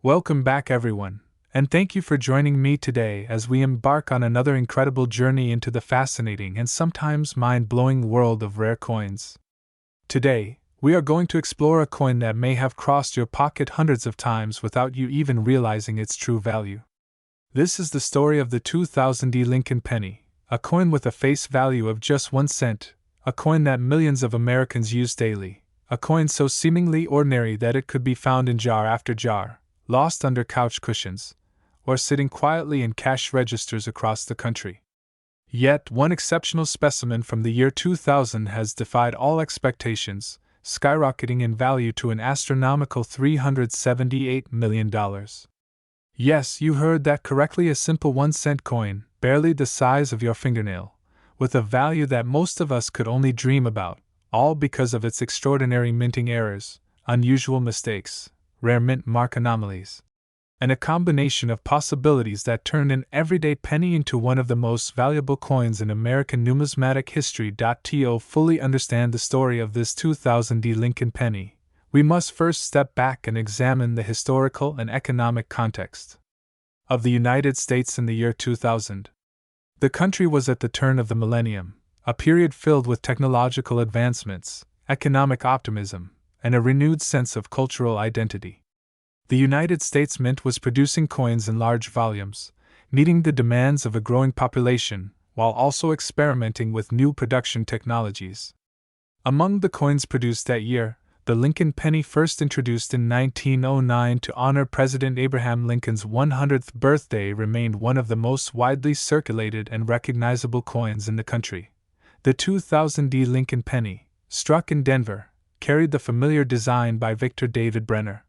Welcome back, everyone, and thank you for joining me today as we embark on another incredible journey into the fascinating and sometimes mind-blowing world of rare coins. Today, we are going to explore a coin that may have crossed your pocket hundreds of times without you even realizing its true value. This is the story of the 2000 Lincoln penny, a coin with a face value of just 1 cent, a coin that millions of Americans use daily, a coin so seemingly ordinary that it could be found in jar after jar, lost under couch cushions, or sitting quietly in cash registers across the country. Yet, one exceptional specimen from the year 2000 has defied all expectations, skyrocketing in value to an astronomical $378 million. Yes, you heard that correctly, a simple 1-cent coin, barely the size of your fingernail, with a value that most of us could only dream about, all because of its extraordinary minting errors, unusual mistakes, rare mint mark anomalies, and a combination of possibilities that turned an everyday penny into one of the most valuable coins in American numismatic history. To fully understand the story of this 2000 Lincoln penny, we must first step back and examine the historical and economic context of the United States in the year 2000. The country was at the turn of the millennium, a period filled with technological advancements, economic optimism, and a renewed sense of cultural identity. The United States Mint was producing coins in large volumes, meeting the demands of a growing population, while also experimenting with new production technologies. Among the coins produced that year, the Lincoln penny, first introduced in 1909 to honor President Abraham Lincoln's 100th birthday, remained one of the most widely circulated and recognizable coins in the country. The 2000 Lincoln penny, struck in Denver, carried the familiar design by Victor David Brenner.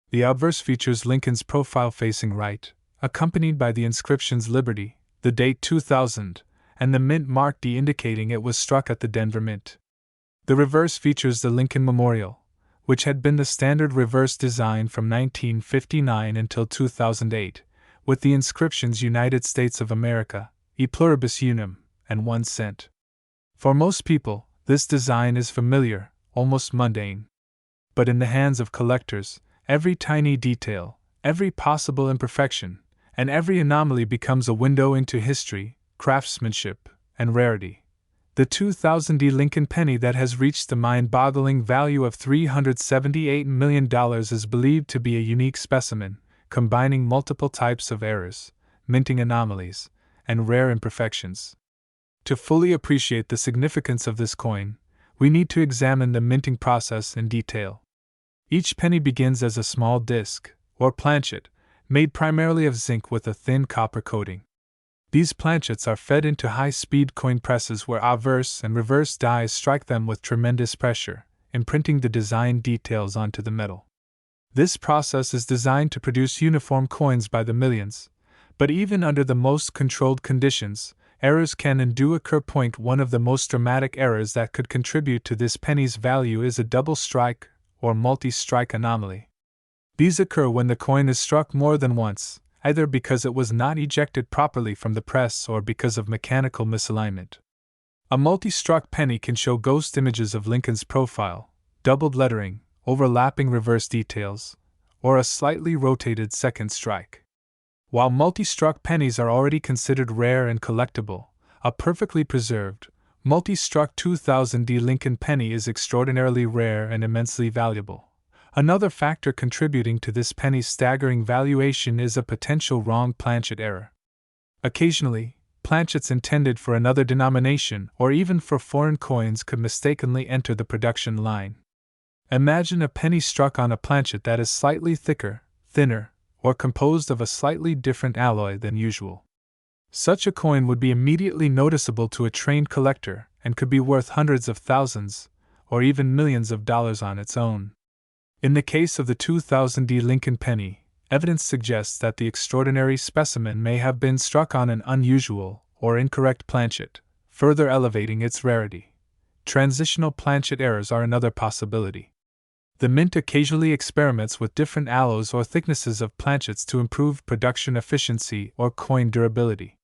The obverse features Lincoln's profile facing right, accompanied by the inscriptions Liberty, the date 2000, and the mint mark D indicating it was struck at the Denver Mint. The reverse features the Lincoln Memorial, which had been the standard reverse design from 1959 until 2008, with the inscriptions United States of America, E pluribus unum, and 1 cent. For most people, this design is familiar, almost mundane. But in the hands of collectors, every tiny detail, every possible imperfection, and every anomaly becomes a window into history, craftsmanship, and rarity. The 2000 Lincoln penny that has reached the mind-boggling value of $378 million is believed to be a unique specimen, combining multiple types of errors, minting anomalies, and rare imperfections. To fully appreciate the significance of this coin, we need to examine the minting process in detail. Each penny begins as a small disc, or planchet, made primarily of zinc with a thin copper coating. These planchets are fed into high-speed coin presses where obverse and reverse dies strike them with tremendous pressure, imprinting the design details onto the metal. This process is designed to produce uniform coins by the millions, but even under the most controlled conditions, errors can and do occur. One of the most dramatic errors that could contribute to this penny's value is a double strike or multi-strike anomaly. These occur when the coin is struck more than once, either because it was not ejected properly from the press or because of mechanical misalignment. A multi-struck penny can show ghost images of Lincoln's profile, doubled lettering, overlapping reverse details, or a slightly rotated second strike. While multi-struck pennies are already considered rare and collectible, a perfectly preserved, multi-struck 2000 Lincoln penny is extraordinarily rare and immensely valuable. Another factor contributing to this penny's staggering valuation is a potential wrong planchet error. Occasionally, planchets intended for another denomination or even for foreign coins could mistakenly enter the production line. Imagine a penny struck on a planchet that is slightly thicker, thinner, or composed of a slightly different alloy than usual. Such a coin would be immediately noticeable to a trained collector and could be worth hundreds of thousands, or even millions of dollars on its own. In the case of the 2000 Lincoln penny, evidence suggests that the extraordinary specimen may have been struck on an unusual or incorrect planchet, further elevating its rarity. Transitional planchet errors are another possibility. The Mint occasionally experiments with different alloys or thicknesses of planchets to improve production efficiency or coin durability.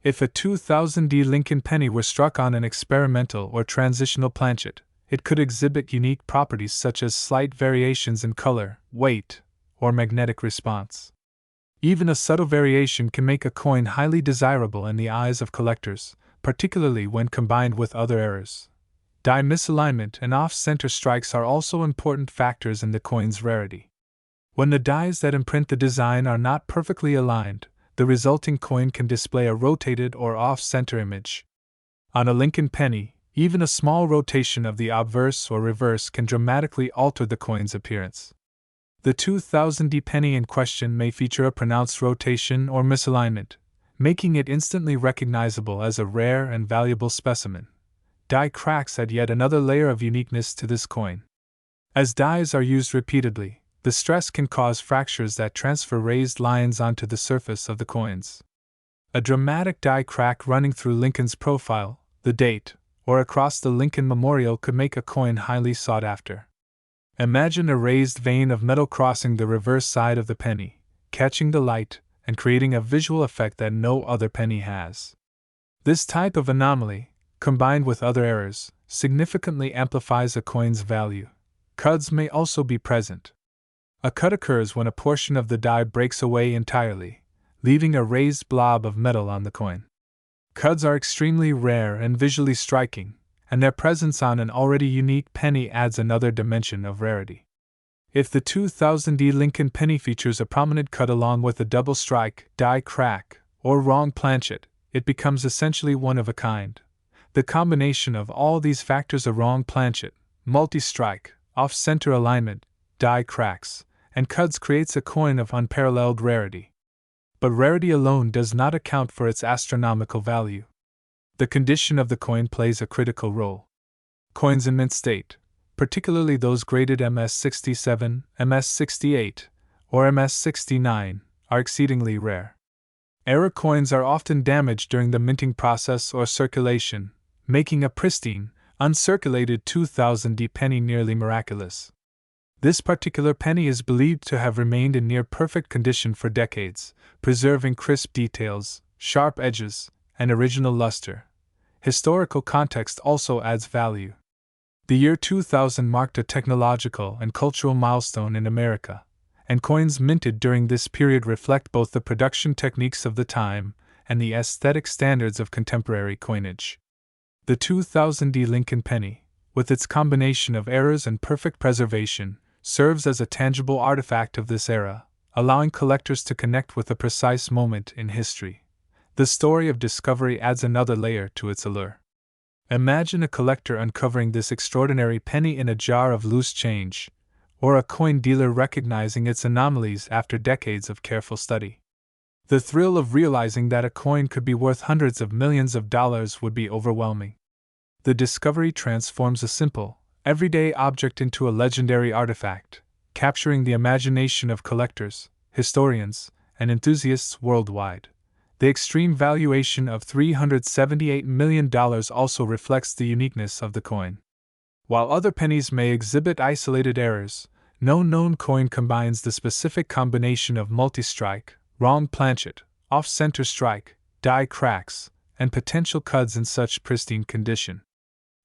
If a 2000 Lincoln penny were struck on an experimental or transitional planchet, it could exhibit unique properties such as slight variations in color, weight, or magnetic response. Even a subtle variation can make a coin highly desirable in the eyes of collectors, particularly when combined with other errors. Die misalignment and off-center strikes are also important factors in the coin's rarity. When the dies that imprint the design are not perfectly aligned, the resulting coin can display a rotated or off-center image. On a Lincoln penny, even a small rotation of the obverse or reverse can dramatically alter the coin's appearance. The 2000 penny in question may feature a pronounced rotation or misalignment, making it instantly recognizable as a rare and valuable specimen. Die cracks add yet another layer of uniqueness to this coin. As dies are used repeatedly, the stress can cause fractures that transfer raised lines onto the surface of the coins. A dramatic die crack running through Lincoln's profile, the date, or across the Lincoln Memorial could make a coin highly sought after. Imagine a raised vein of metal crossing the reverse side of the penny, catching the light, and creating a visual effect that no other penny has. This type of anomaly, combined with other errors, significantly amplifies a coin's value. Cuds may also be present. A cut occurs when a portion of the die breaks away entirely, leaving a raised blob of metal on the coin. Cuds are extremely rare and visually striking, and their presence on an already unique penny adds another dimension of rarity. If the 2000 Lincoln penny features a prominent cut along with a double strike, die crack, or wrong planchet, it becomes essentially one of a kind. The combination of all these factors, a wrong planchet, multi-strike, off-center alignment, die cracks, and cuds, creates a coin of unparalleled rarity. But rarity alone does not account for its astronomical value. The condition of the coin plays a critical role. Coins in mint state, particularly those graded MS67, MS68, or MS69, are exceedingly rare. Error coins are often damaged during the minting process or circulation, making a pristine, uncirculated 2000 penny nearly miraculous. This particular penny is believed to have remained in near-perfect condition for decades, preserving crisp details, sharp edges, and original luster. Historical context also adds value. The year 2000 marked a technological and cultural milestone in America, and coins minted during this period reflect both the production techniques of the time and the aesthetic standards of contemporary coinage. The 2000 Lincoln penny, with its combination of errors and perfect preservation, serves as a tangible artifact of this era, allowing collectors to connect with a precise moment in history. The story of discovery adds another layer to its allure. Imagine a collector uncovering this extraordinary penny in a jar of loose change, or a coin dealer recognizing its anomalies after decades of careful study. The thrill of realizing that a coin could be worth hundreds of millions of dollars would be overwhelming. The discovery transforms a simple, everyday object into a legendary artifact, capturing the imagination of collectors, historians, and enthusiasts worldwide. The extreme valuation of $378 million also reflects the uniqueness of the coin. While other pennies may exhibit isolated errors, no known coin combines the specific combination of multi-strike, wrong planchet, off-center strike, die cracks, and potential cuds in such pristine condition.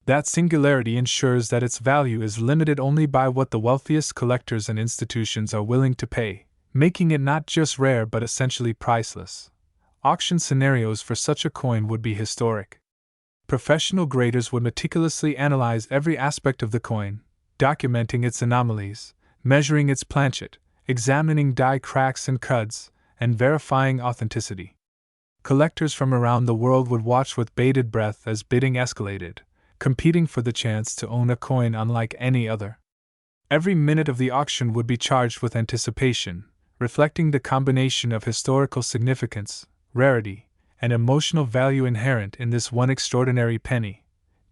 That singularity ensures that its value is limited only by what the wealthiest collectors and institutions are willing to pay, making it not just rare but essentially priceless. Auction scenarios for such a coin would be historic. Professional graders would meticulously analyze every aspect of the coin, documenting its anomalies, measuring its planchet, examining die cracks and cuds, and verifying authenticity. Collectors from around the world would watch with bated breath as bidding escalated, competing for the chance to own a coin unlike any other. Every minute of the auction would be charged with anticipation, reflecting the combination of historical significance, rarity, and emotional value inherent in this one extraordinary penny.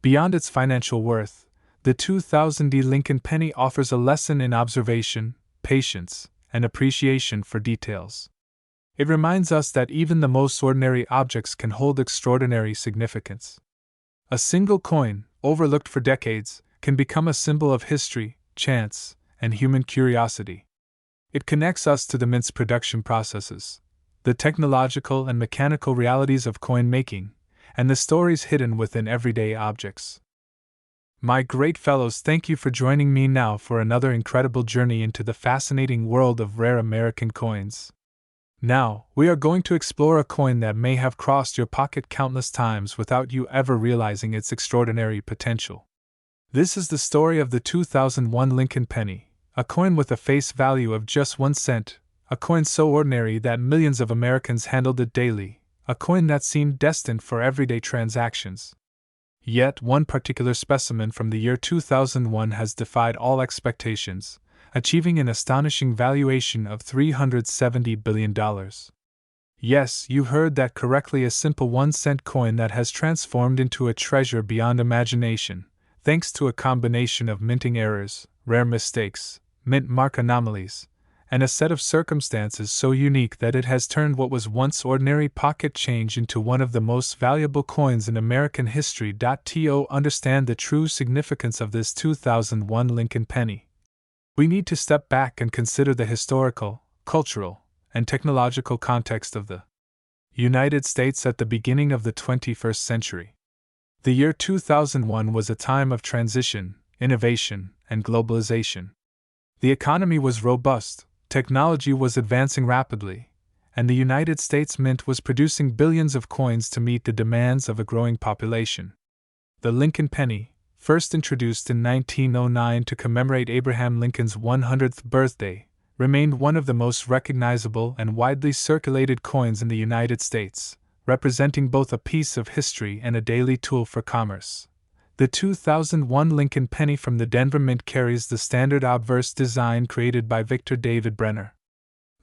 Beyond its financial worth, the 2000 Lincoln penny offers a lesson in observation, patience, and appreciation for details. It reminds us that even the most ordinary objects can hold extraordinary significance. A single coin, overlooked for decades, can become a symbol of history, chance, and human curiosity. It connects us to the mint's production processes, the technological and mechanical realities of coin making, and the stories hidden within everyday objects. My great fellows, thank you for joining me now for another incredible journey into the fascinating world of rare American coins. Now, we are going to explore a coin that may have crossed your pocket countless times without you ever realizing its extraordinary potential. This is the story of the 2001 Lincoln penny, a coin with a face value of just 1 cent, a coin so ordinary that millions of Americans handled it daily, a coin that seemed destined for everyday transactions. Yet one particular specimen from the year 2001 has defied all expectations, achieving an astonishing valuation of $370 billion. Yes, you heard that correctly, a simple 1-cent coin that has transformed into a treasure beyond imagination, thanks to a combination of minting errors, rare mistakes, mint mark anomalies, and a set of circumstances so unique that it has turned what was once ordinary pocket change into one of the most valuable coins in American history. To understand the true significance of this 2001 Lincoln penny, we need to step back and consider the historical, cultural, and technological context of the United States at the beginning of the 21st century. The year 2001 was a time of transition, innovation, and globalization. The economy was robust, technology was advancing rapidly, and the United States Mint was producing billions of coins to meet the demands of a growing population. The Lincoln penny, first introduced in 1909 to commemorate Abraham Lincoln's 100th birthday, remained one of the most recognizable and widely circulated coins in the United States, representing both a piece of history and a daily tool for commerce. The 2001 Lincoln penny from the Denver Mint carries the standard obverse design created by Victor David Brenner.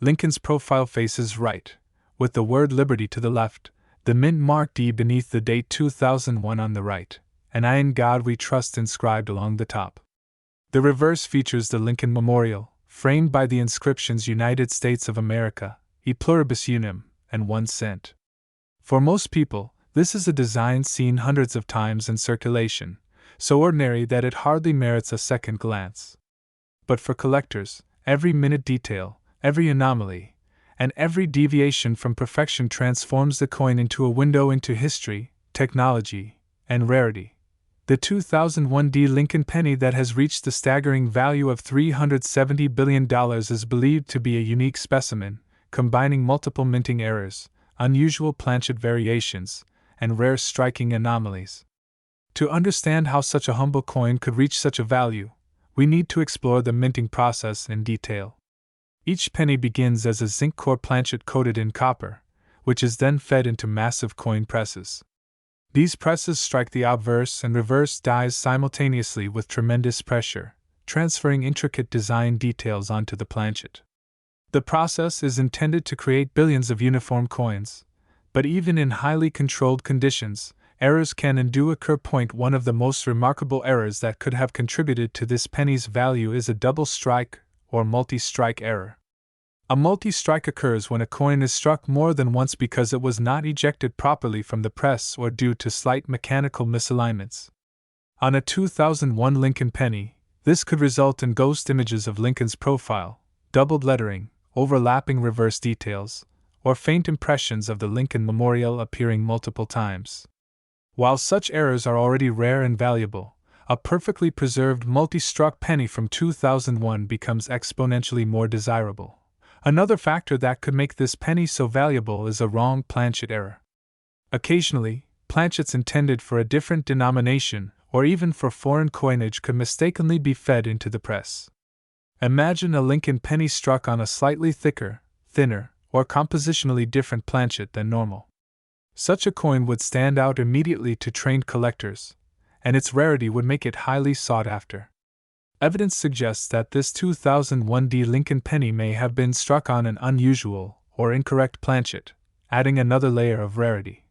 Lincoln's profile faces right, with the word Liberty to the left, the mint mark D beneath the date 2001 on the right, and I in God We Trust inscribed along the top. The reverse features the Lincoln Memorial, framed by the inscriptions United States of America, E Pluribus Unum, and 1 cent. For most people, this is a design seen hundreds of times in circulation, so ordinary that it hardly merits a second glance. But for collectors, every minute detail, every anomaly, and every deviation from perfection transforms the coin into a window into history, technology, and rarity. The 2001 Lincoln penny that has reached the staggering value of $370 billion is believed to be a unique specimen, combining multiple minting errors, unusual planchet variations, and rare striking anomalies. To understand how such a humble coin could reach such a value, we need to explore the minting process in detail. Each penny begins as a zinc core planchet coated in copper, which is then fed into massive coin presses. These presses strike the obverse and reverse dies simultaneously with tremendous pressure, transferring intricate design details onto the planchet. The process is intended to create billions of uniform coins, but even in highly controlled conditions, errors can and do occur. One of the most remarkable errors that could have contributed to this penny's value is a double strike or multi-strike error. A multi-strike occurs when a coin is struck more than once because it was not ejected properly from the press or due to slight mechanical misalignments. On a 2001 Lincoln penny, this could result in ghost images of Lincoln's profile, doubled lettering, overlapping reverse details, or faint impressions of the Lincoln Memorial appearing multiple times. While such errors are already rare and valuable, a perfectly preserved multi-struck penny from 2001 becomes exponentially more desirable. Another factor that could make this penny so valuable is a wrong planchet error. Occasionally, planchets intended for a different denomination or even for foreign coinage could mistakenly be fed into the press. Imagine a Lincoln penny struck on a slightly thicker, thinner, or compositionally different planchet than normal. Such a coin would stand out immediately to trained collectors, and its rarity would make it highly sought after. Evidence suggests that this 2001 Lincoln penny may have been struck on an unusual or incorrect planchet, adding another layer of rarity.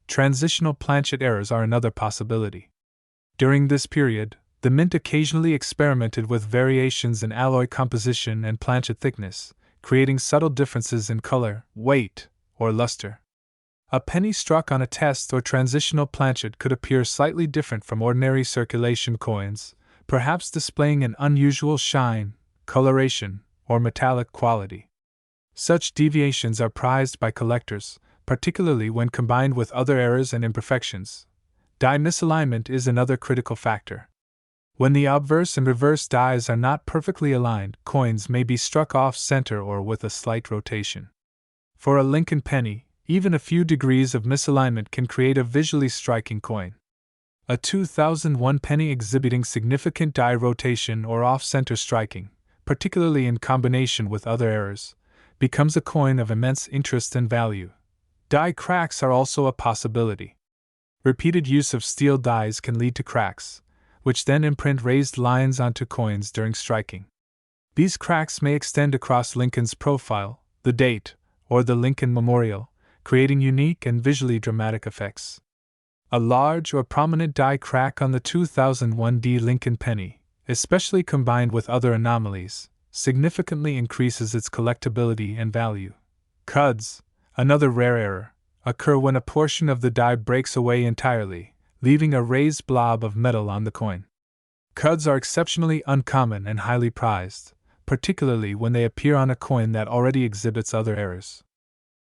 Transitional planchet errors are another possibility. During this period, the Mint occasionally experimented with variations in alloy composition and planchet thickness, creating subtle differences in color, weight, or luster. A penny struck on a test or transitional planchet could appear slightly different from ordinary circulation coins, perhaps displaying an unusual shine, coloration, or metallic quality. Such deviations are prized by collectors, particularly when combined with other errors and imperfections. Die misalignment is another critical factor. When the obverse and reverse dies are not perfectly aligned, coins may be struck off center or with a slight rotation. For a Lincoln penny, even a few degrees of misalignment can create a visually striking coin. A 2001 penny exhibiting significant die rotation or off-center striking, particularly in combination with other errors, becomes a coin of immense interest and value. Die cracks are also a possibility. Repeated use of steel dies can lead to cracks, which then imprint raised lines onto coins during striking. These cracks may extend across Lincoln's profile, the date, or the Lincoln Memorial, creating unique and visually dramatic effects. A large or prominent die crack on the 2001 Lincoln penny, especially combined with other anomalies, significantly increases its collectability and value. Cuds, another rare error, occur when a portion of the die breaks away entirely, leaving a raised blob of metal on the coin. Cuds are exceptionally uncommon and highly prized, particularly when they appear on a coin that already exhibits other errors.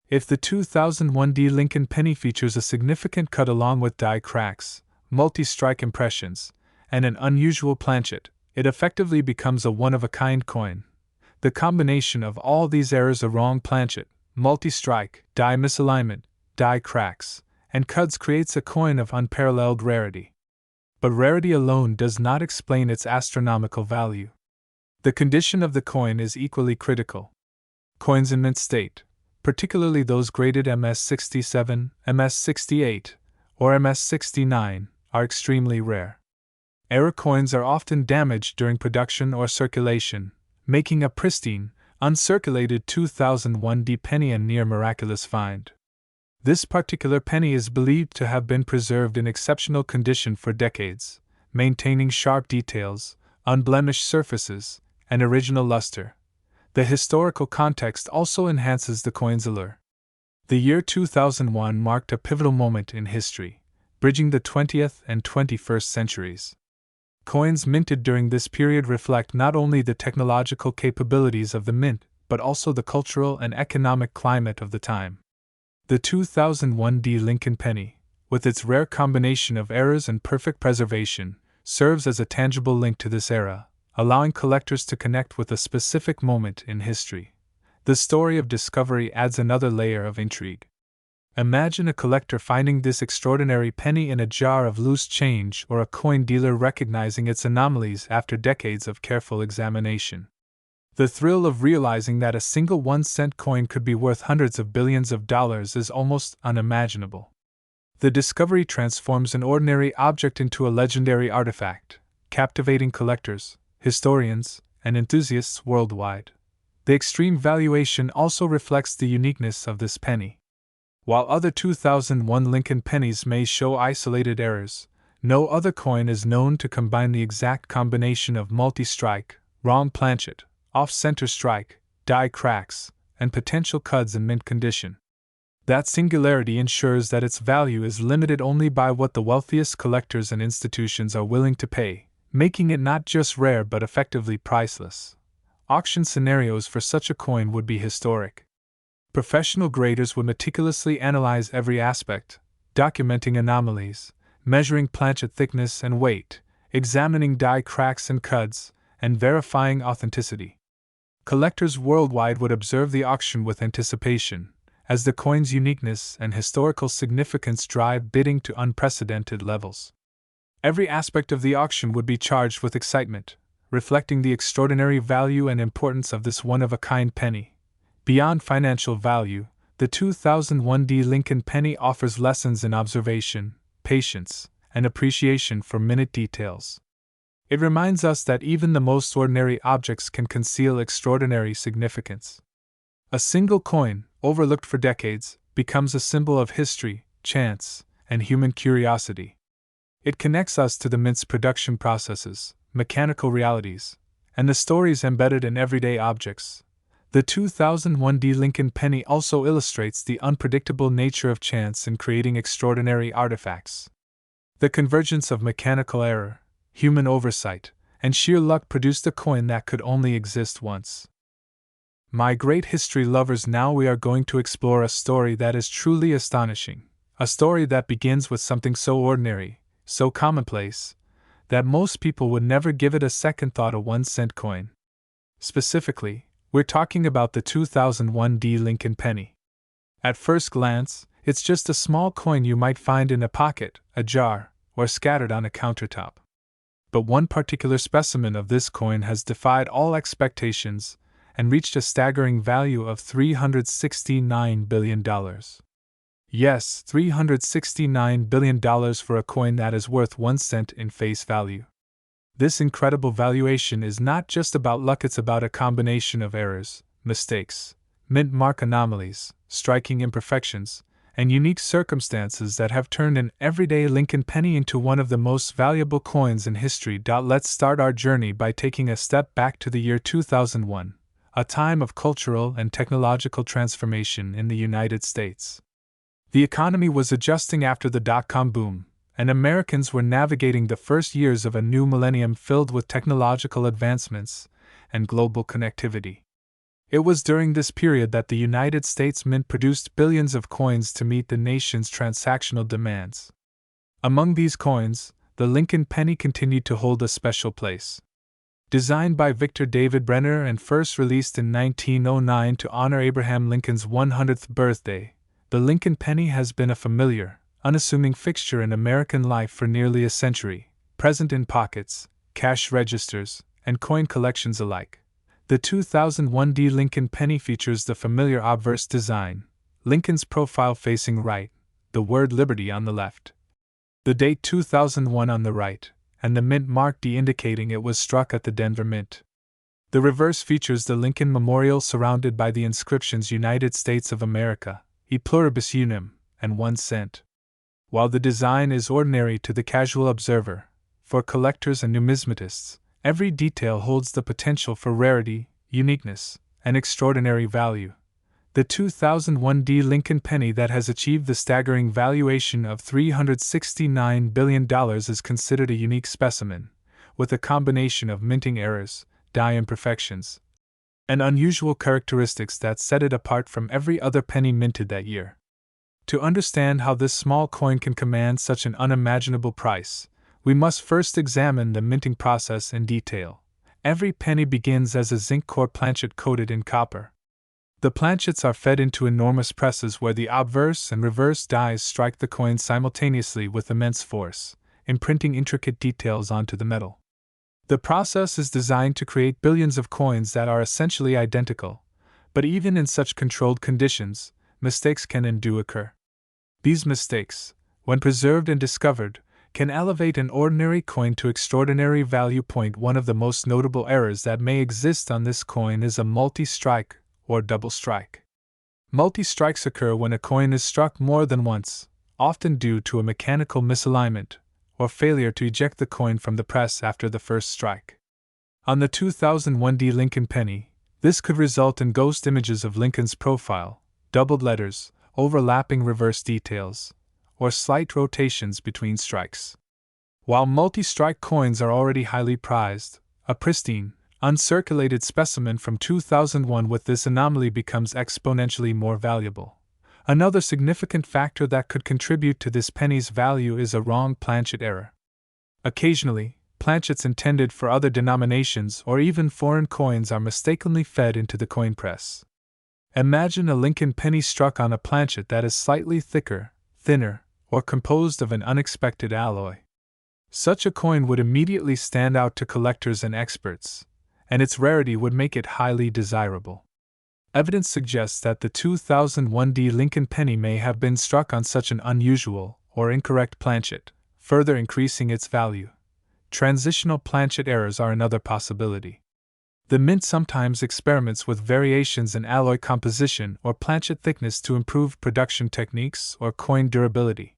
If the 2001 Lincoln penny features a significant cut along with die cracks, multi-strike impressions, and an unusual planchet, it effectively becomes a one-of-a-kind coin. The combination of all these errors, a wrong planchet, multi-strike, die misalignment, die cracks, and cuds, creates a coin of unparalleled rarity. But rarity alone does not explain its astronomical value. The condition of the coin is equally critical. Coins in mint state, particularly those graded MS-67, MS-68, or MS-69, are extremely rare. Error coins are often damaged during production or circulation, making a pristine, uncirculated 2001 penny a near miraculous find. This particular penny is believed to have been preserved in exceptional condition for decades, maintaining sharp details, unblemished surfaces, and original luster. The historical context also enhances the coin's allure. The year 2001 marked a pivotal moment in history, bridging the 20th and 21st centuries. Coins minted during this period reflect not only the technological capabilities of the mint, but also the cultural and economic climate of the time. The 2001 Lincoln penny, with its rare combination of errors and perfect preservation, serves as a tangible link to this era, allowing collectors to connect with a specific moment in history. The story of discovery adds another layer of intrigue. Imagine a collector finding this extraordinary penny in a jar of loose change, or a coin dealer recognizing its anomalies after decades of careful examination. The thrill of realizing that a single 1-cent coin could be worth hundreds of billions of dollars is almost unimaginable. The discovery transforms an ordinary object into a legendary artifact, captivating collectors, historians, and enthusiasts worldwide. The extreme valuation also reflects the uniqueness of this penny. While other 2001 Lincoln pennies may show isolated errors, no other coin is known to combine the exact combination of multi-strike, wrong planchet, off-center strike, die cracks, and potential cuds in mint condition. That singularity ensures that its value is limited only by what the wealthiest collectors and institutions are willing to pay, making it not just rare but effectively priceless. Auction scenarios for such a coin would be historic. Professional graders would meticulously analyze every aspect, documenting anomalies, measuring planchet thickness and weight, examining die cracks and cuds, and verifying authenticity. Collectors worldwide would observe the auction with anticipation, as the coin's uniqueness and historical significance drive bidding to unprecedented levels. Every aspect of the auction would be charged with excitement, reflecting the extraordinary value and importance of this one-of-a-kind penny. Beyond financial value, the 2001 Lincoln penny offers lessons in observation, patience, and appreciation for minute details. It reminds us that even the most ordinary objects can conceal extraordinary significance. A single coin, overlooked for decades, becomes a symbol of history, chance, and human curiosity. It connects us to the mint's production processes, mechanical realities, and the stories embedded in everyday objects. The 2001 Lincoln penny also illustrates the unpredictable nature of chance in creating extraordinary artifacts. The convergence of mechanical error, human oversight, and sheer luck produced a coin that could only exist once. My great history lovers, now we are going to explore a story that is truly astonishing, a story that begins with something so ordinary, so commonplace, that most people would never give it a second thought. A 1-cent coin. Specifically, we're talking about the 2001 D Lincoln penny. At first glance, it's just a small coin you might find in a pocket, a jar, or scattered on a countertop. But one particular specimen of this coin has defied all expectations and reached a staggering value of $369 billion. Yes, $369 billion for a coin that is worth 1 cent in face value. This incredible valuation is not just about luck, it's about a combination of errors, mistakes, mint mark anomalies, striking imperfections, and unique circumstances that have turned an everyday Lincoln penny into one of the most valuable coins in history. Let's start our journey by taking a step back to the year 2001, a time of cultural and technological transformation in the United States. The economy was adjusting after the dot-com boom, and Americans were navigating the first years of a new millennium filled with technological advancements and global connectivity. It was during this period that the United States Mint produced billions of coins to meet the nation's transactional demands. Among these coins, the Lincoln penny continued to hold a special place. Designed by Victor David Brenner and first released in 1909 to honor Abraham Lincoln's 100th birthday, the Lincoln penny has been a familiar, unassuming fixture in American life for nearly a century, present in pockets, cash registers, and coin collections alike. The 2001 D Lincoln penny features the familiar obverse design, Lincoln's profile facing right, the word Liberty on the left, the date 2001 on the right, and the mint mark D indicating it was struck at the Denver Mint. The reverse features the Lincoln Memorial surrounded by the inscriptions United States of America, E pluribus unum, and 1 cent. While the design is ordinary to the casual observer, for collectors and numismatists, every detail holds the potential for rarity, uniqueness, and extraordinary value. The 2001 D Lincoln penny that has achieved the staggering valuation of $369 billion is considered a unique specimen, with a combination of minting errors, die imperfections, and unusual characteristics that set it apart from every other penny minted that year. To understand how this small coin can command such an unimaginable price, we must first examine the minting process in detail. Every penny begins as a zinc core planchet coated in copper. The planchets are fed into enormous presses where the obverse and reverse dies strike the coin simultaneously with immense force, imprinting intricate details onto the metal. The process is designed to create billions of coins that are essentially identical, but even in such controlled conditions, mistakes can and do occur. These mistakes, when preserved and discovered, can elevate an ordinary coin to extraordinary value. One of the most notable errors that may exist on this coin is a multi-strike or double strike. Multi-strikes occur when a coin is struck more than once, often due to a mechanical misalignment or failure to eject the coin from the press after the first strike. On the 2001 D Lincoln penny, this could result in ghost images of Lincoln's profile, doubled letters, overlapping reverse details, or slight rotations between strikes. While multi-strike coins are already highly prized, a pristine, uncirculated specimen from 2001 with this anomaly becomes exponentially more valuable. Another significant factor that could contribute to this penny's value is a wrong planchet error. Occasionally, planchets intended for other denominations or even foreign coins are mistakenly fed into the coin press. Imagine a Lincoln penny struck on a planchet that is slightly thicker, thinner, or composed of an unexpected alloy. Such a coin would immediately stand out to collectors and experts, and its rarity would make it highly desirable. Evidence suggests that the 2001 D Lincoln penny may have been struck on such an unusual or incorrect planchet, further increasing its value. Transitional planchet errors are another possibility. The mint sometimes experiments with variations in alloy composition or planchet thickness to improve production techniques or coin durability.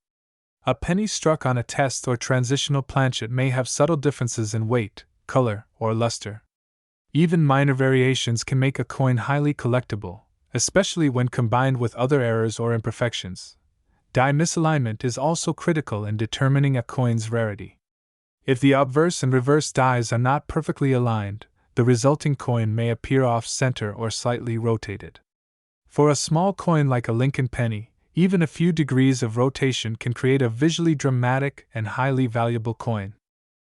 A penny struck on a test or transitional planchet may have subtle differences in weight, color, or luster. Even minor variations can make a coin highly collectible, especially when combined with other errors or imperfections. Die misalignment is also critical in determining a coin's rarity. If the obverse and reverse dies are not perfectly aligned, the resulting coin may appear off-center or slightly rotated. For a small coin like a Lincoln penny, even a few degrees of rotation can create a visually dramatic and highly valuable coin.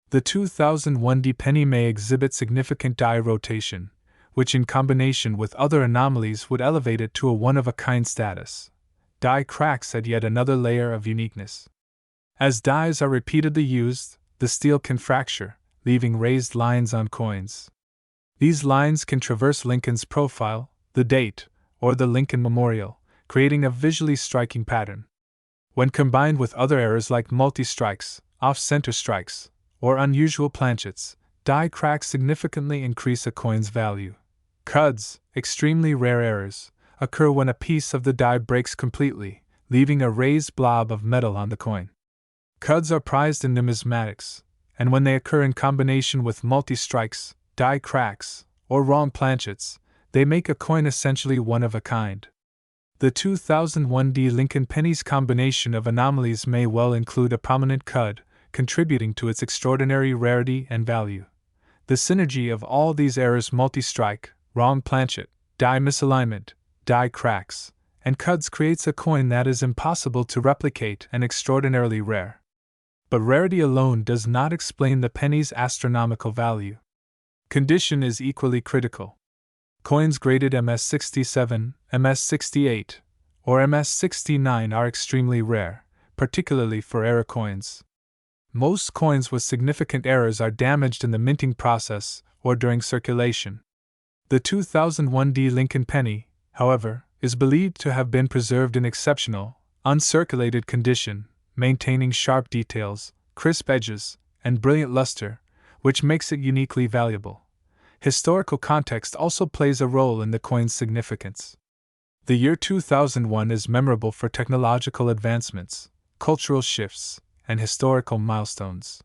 The 2001D penny may exhibit significant die rotation, which in combination with other anomalies would elevate it to a one-of-a-kind status. Die cracks add yet another layer of uniqueness. As dies are repeatedly used, the steel can fracture, leaving raised lines on coins. These lines can traverse Lincoln's profile, the date, or the Lincoln Memorial, creating a visually striking pattern. When combined with other errors like multi-strikes, off-center strikes, or unusual planchets, die cracks significantly increase a coin's value. Cuds, extremely rare errors, occur when a piece of the die breaks completely, leaving a raised blob of metal on the coin. Cuds are prized in numismatics, and when they occur in combination with multi-strikes, die cracks, or wrong planchets, they make a coin essentially one of a kind. The 2001D Lincoln penny's combination of anomalies may well include a prominent cud, contributing to its extraordinary rarity and value. The synergy of all these errors, multi-strike, wrong planchet, die misalignment, die cracks, and cuds, creates a coin that is impossible to replicate and extraordinarily rare. But rarity alone does not explain the penny's astronomical value. Condition is equally critical. Coins graded MS67, MS68, or MS69 are extremely rare, particularly for error coins. Most coins with significant errors are damaged in the minting process or during circulation. The 2001D Lincoln penny, however, is believed to have been preserved in exceptional, uncirculated condition, maintaining sharp details, crisp edges, and brilliant luster, which makes it uniquely valuable. Historical context also plays a role in the coin's significance. The year 2001 is memorable for technological advancements, cultural shifts, and historical milestones.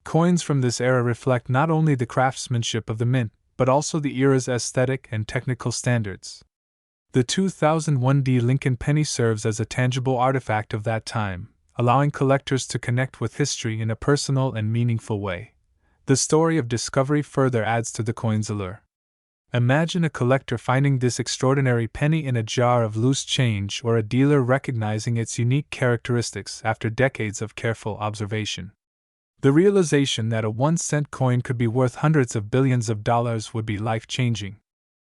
Coins from this era reflect not only the craftsmanship of the mint, but also the era's aesthetic and technical standards. The 2001D Lincoln penny serves as a tangible artifact of that time, allowing collectors to connect with history in a personal and meaningful way. The story of discovery further adds to the coin's allure. Imagine a collector finding this extraordinary penny in a jar of loose change, or a dealer recognizing its unique characteristics after decades of careful observation. The realization that a 1-cent coin could be worth hundreds of billions of dollars would be life-changing.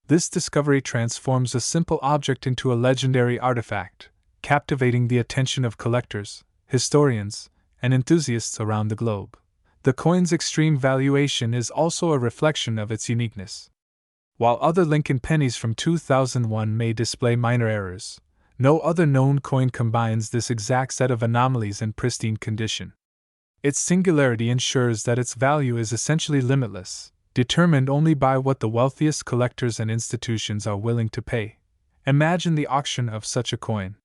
This discovery transforms a simple object into a legendary artifact, captivating the attention of collectors, historians, and enthusiasts around the globe. The coin's extreme valuation is also a reflection of its uniqueness. While other Lincoln pennies from 2001 may display minor errors, no other known coin combines this exact set of anomalies in pristine condition. Its singularity ensures that its value is essentially limitless, determined only by what the wealthiest collectors and institutions are willing to pay. Imagine the auction of such a coin.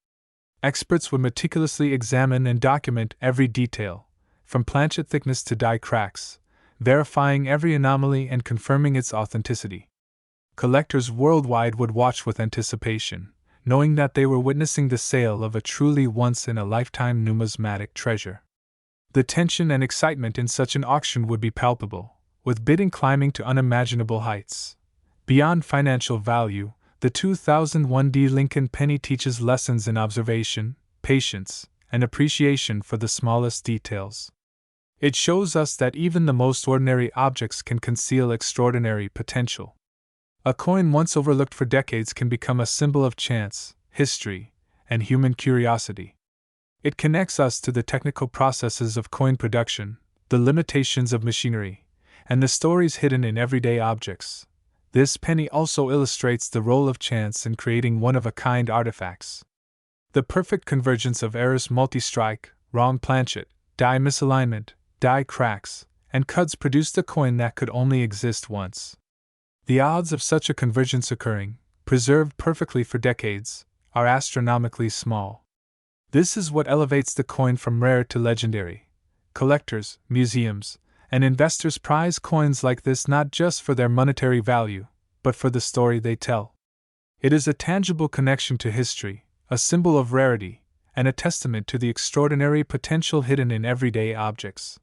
Experts would meticulously examine and document every detail, from planchet thickness to die cracks, verifying every anomaly and confirming its authenticity. Collectors worldwide would watch with anticipation, knowing that they were witnessing the sale of a truly once-in-a-lifetime numismatic treasure. The tension and excitement in such an auction would be palpable, with bidding climbing to unimaginable heights. Beyond financial value, the 2001D Lincoln penny teaches lessons in observation, patience, and appreciation for the smallest details. It shows us that even the most ordinary objects can conceal extraordinary potential. A coin once overlooked for decades can become a symbol of chance, history, and human curiosity. It connects us to the technical processes of coin production, the limitations of machinery, and the stories hidden in everyday objects. This penny also illustrates the role of chance in creating one-of-a-kind artifacts. The perfect convergence of errors, multi-strike, wrong planchet, die misalignment, die cracks, and cuds produced a coin that could only exist once. The odds of such a convergence occurring, preserved perfectly for decades, are astronomically small. This is what elevates the coin from rare to legendary. Collectors, museums, and investors prize coins like this not just for their monetary value, but for the story they tell. It is a tangible connection to history, a symbol of rarity, and a testament to the extraordinary potential hidden in everyday objects.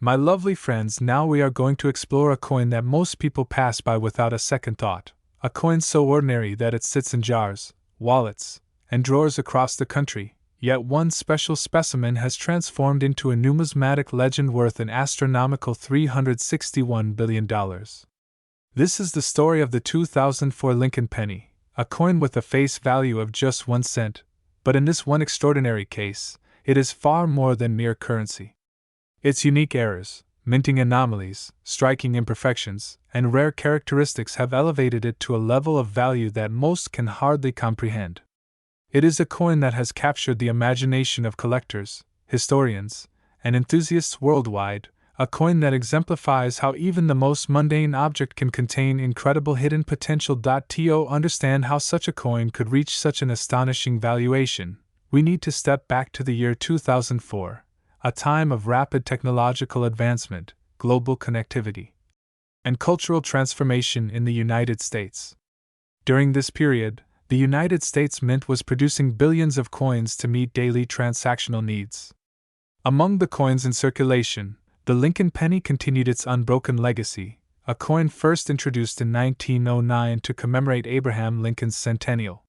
My lovely friends, now we are going to explore a coin that most people pass by without a second thought, a coin so ordinary that it sits in jars, wallets, and drawers across the country, yet one special specimen has transformed into a numismatic legend worth an astronomical $361 billion. This is the story of the 2004 Lincoln penny, a coin with a face value of just 1 cent, but in this one extraordinary case, it is far more than mere currency. Its unique errors, minting anomalies, striking imperfections, and rare characteristics have elevated it to a level of value that most can hardly comprehend. It is a coin that has captured the imagination of collectors, historians, and enthusiasts worldwide, a coin that exemplifies how even the most mundane object can contain incredible hidden potential. To understand how such a coin could reach such an astonishing valuation, we need to step back to the year 2004, a time of rapid technological advancement, global connectivity, and cultural transformation in the United States. During this period, the United States Mint was producing billions of coins to meet daily transactional needs. Among the coins in circulation, the Lincoln penny continued its unbroken legacy, a coin first introduced in 1909 to commemorate Abraham Lincoln's centennial.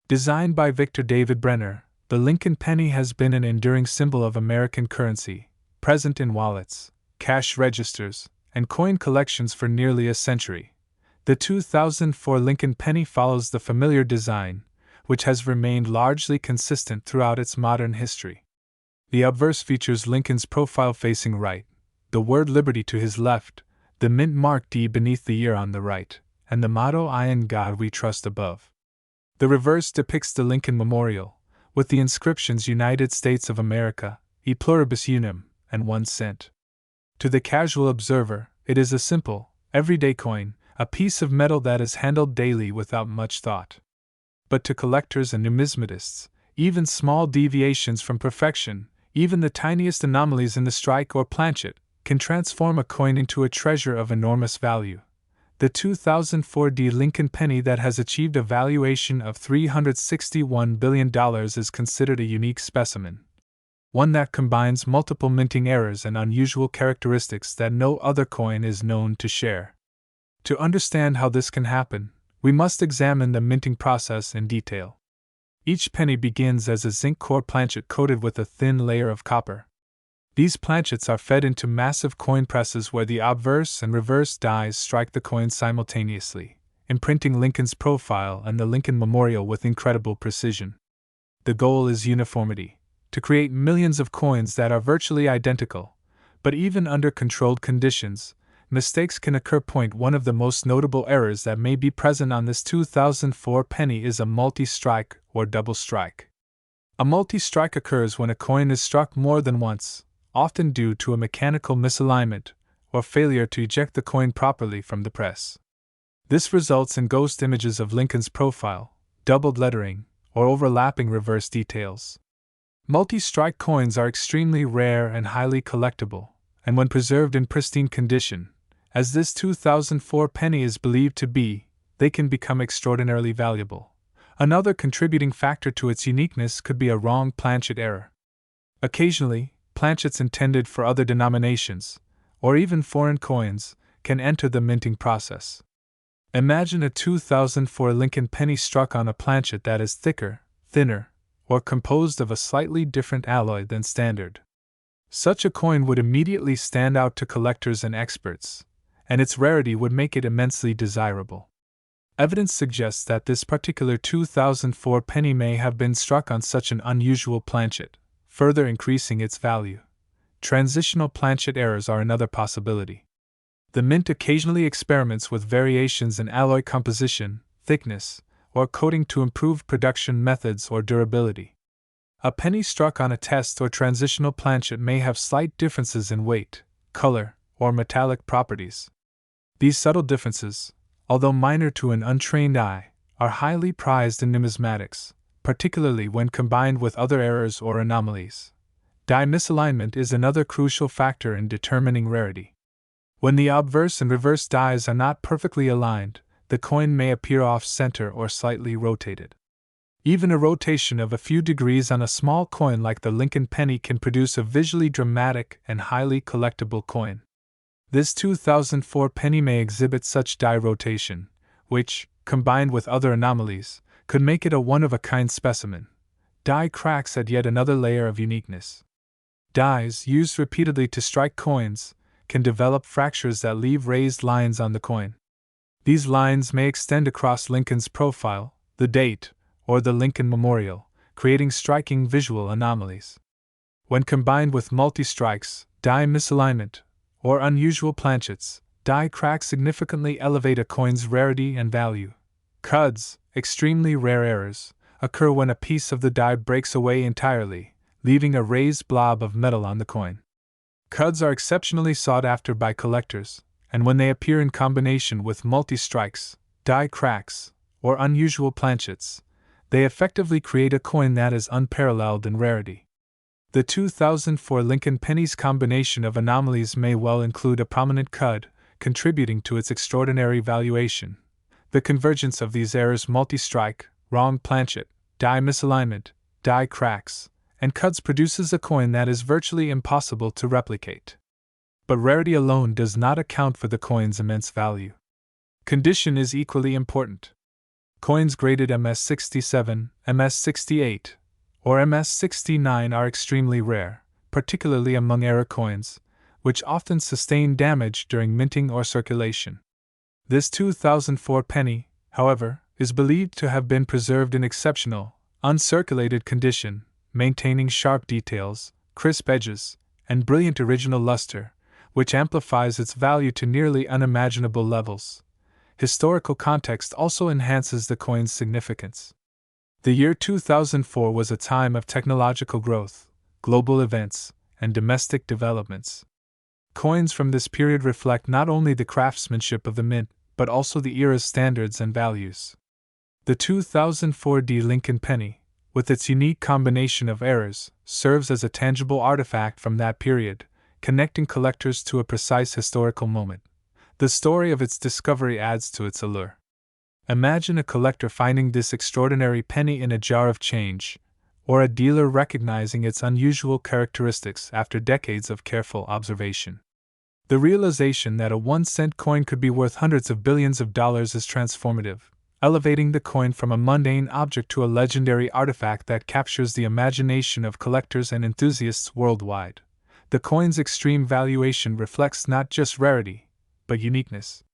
Designed by Victor David Brenner, the Lincoln penny has been an enduring symbol of American currency, present in wallets, cash registers, and coin collections for nearly a century. The 2004 Lincoln penny follows the familiar design, which has remained largely consistent throughout its modern history. The obverse features Lincoln's profile facing right, the word liberty to his left, the mint mark D beneath the year on the right, and the motto I in God we trust above. The reverse depicts the Lincoln Memorial, with the inscriptions United States of America, E pluribus unum, and 1 cent. To the casual observer, it is a simple, everyday coin, a piece of metal that is handled daily without much thought. But to collectors and numismatists, even small deviations from perfection, even the tiniest anomalies in the strike or planchet, can transform a coin into a treasure of enormous value. The 2004 Lincoln penny that has achieved a valuation of $361 billion is considered a unique specimen. One that combines multiple minting errors and unusual characteristics that no other coin is known to share. To understand how this can happen, we must examine the minting process in detail. Each penny begins as a zinc core planchet coated with a thin layer of copper. These planchets are fed into massive coin presses where the obverse and reverse dies strike the coin simultaneously, imprinting Lincoln's profile and the Lincoln Memorial with incredible precision. The goal is uniformity, to create millions of coins that are virtually identical, but even under controlled conditions, mistakes can occur. One of the most notable errors that may be present on this 2004 penny is a multi-strike or double strike. A multi-strike occurs when a coin is struck more than once, often due to a mechanical misalignment or failure to eject the coin properly from the press. This results in ghost images of Lincoln's profile, doubled lettering, or overlapping reverse details. Multi-strike coins are extremely rare and highly collectible, and when preserved in pristine condition, as this 2004 penny is believed to be, they can become extraordinarily valuable. Another contributing factor to its uniqueness could be a wrong planchet error. Occasionally, planchets intended for other denominations, or even foreign coins, can enter the minting process. Imagine a 2004 Lincoln penny struck on a planchet that is thicker, thinner, or composed of a slightly different alloy than standard. Such a coin would immediately stand out to collectors and experts, and its rarity would make it immensely desirable. Evidence suggests that this particular 2004 penny may have been struck on such an unusual planchet, further increasing its value. Transitional planchet errors are another possibility. The mint occasionally experiments with variations in alloy composition, thickness, or coating to improve production methods or durability. A penny struck on a test or transitional planchet may have slight differences in weight, color, or metallic properties. These subtle differences, although minor to an untrained eye, are highly prized in numismatics, particularly when combined with other errors or anomalies. Die misalignment is another crucial factor in determining rarity. When the obverse and reverse dies are not perfectly aligned, the coin may appear off-center or slightly rotated. Even a rotation of a few degrees on a small coin like the Lincoln penny can produce a visually dramatic and highly collectible coin. This 2004 penny may exhibit such die rotation, which, combined with other anomalies, could make it a one-of-a-kind specimen. die cracks add yet another layer of uniqueness. Dies, used repeatedly to strike coins, can develop fractures that leave raised lines on the coin. These lines may extend across Lincoln's profile, the date, or the Lincoln Memorial, creating striking visual anomalies. When combined with multi-strikes, die misalignment, or unusual planchets, die cracks significantly elevate a coin's rarity and value. Cuds, extremely rare errors, occur when a piece of the die breaks away entirely, leaving a raised blob of metal on the coin. Cuds are exceptionally sought after by collectors, and when they appear in combination with multi-strikes, die cracks, or unusual planchets, they effectively create a coin that is unparalleled in rarity. The 2004 Lincoln penny's combination of anomalies may well include a prominent cud, contributing to its extraordinary valuation. The convergence of these errors, multi-strike, wrong planchet, die misalignment, die cracks, and cuds, produces a coin that is virtually impossible to replicate. But rarity alone does not account for the coin's immense value. Condition is equally important. Coins graded MS-67, MS-68, or MS-69 are extremely rare, particularly among error coins, which often sustain damage during minting or circulation. This 2004 penny, however, is believed to have been preserved in exceptional, uncirculated condition, maintaining sharp details, crisp edges, and brilliant original luster, which amplifies its value to nearly unimaginable levels. Historical context also enhances the coin's significance. The year 2004 was a time of technological growth, global events, and domestic developments. Coins from this period reflect not only the craftsmanship of the mint, but also the era's standards and values. The 2004 Lincoln penny, with its unique combination of errors, serves as a tangible artifact from that period, connecting collectors to a precise historical moment. The story of its discovery adds to its allure. Imagine a collector finding this extraordinary penny in a jar of change, or a dealer recognizing its unusual characteristics after decades of careful observation. The realization that a 1-cent coin could be worth hundreds of billions of dollars is transformative, elevating the coin from a mundane object to a legendary artifact that captures the imagination of collectors and enthusiasts worldwide. The coin's extreme valuation reflects not just rarity, but uniqueness.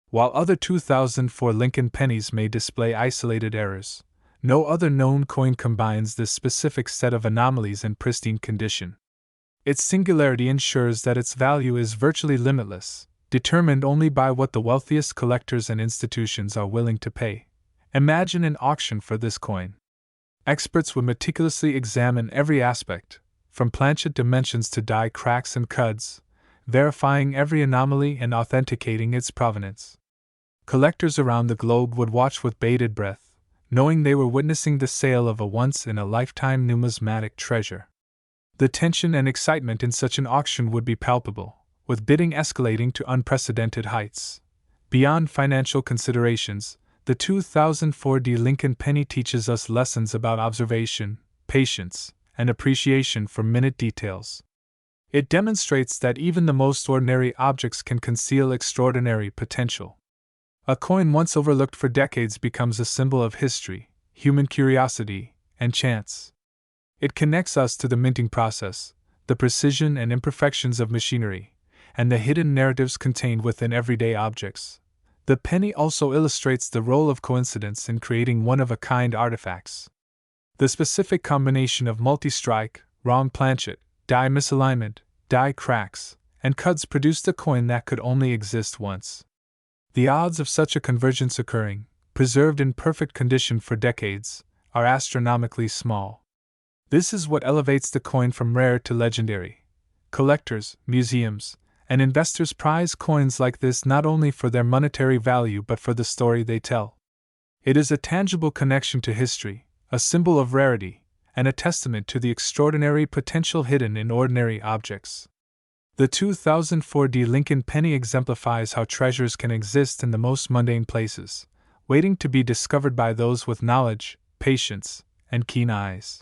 While other 2004 Lincoln pennies may display isolated errors, no other known coin combines this specific set of anomalies in pristine condition. Its singularity ensures that its value is virtually limitless, determined only by what the wealthiest collectors and institutions are willing to pay. Imagine an auction for this coin. Experts would meticulously examine every aspect, from planchet dimensions to die cracks and cuds, verifying every anomaly and authenticating its provenance. Collectors around the globe would watch with bated breath, knowing they were witnessing the sale of a once-in-a-lifetime numismatic treasure. The tension and excitement in such an auction would be palpable, with bidding escalating to unprecedented heights. Beyond financial considerations, the 2004 Lincoln penny teaches us lessons about observation, patience, and appreciation for minute details. It demonstrates that even the most ordinary objects can conceal extraordinary potential. A coin once overlooked for decades becomes a symbol of history, human curiosity, and chance. It connects us to the minting process, the precision and imperfections of machinery, and the hidden narratives contained within everyday objects. The penny also illustrates the role of coincidence in creating one-of-a-kind artifacts. The specific combination of multi-strike, wrong planchet, die misalignment, die cracks, and cuds produced a coin that could only exist once. The odds of such a convergence occurring, preserved in perfect condition for decades, are astronomically small. This is what elevates the coin from rare to legendary. Collectors, museums, and investors prize coins like this not only for their monetary value but for the story they tell. It is a tangible connection to history, a symbol of rarity, and a testament to the extraordinary potential hidden in ordinary objects. The 2004 Lincoln penny exemplifies how treasures can exist in the most mundane places, waiting to be discovered by those with knowledge, patience, and keen eyes.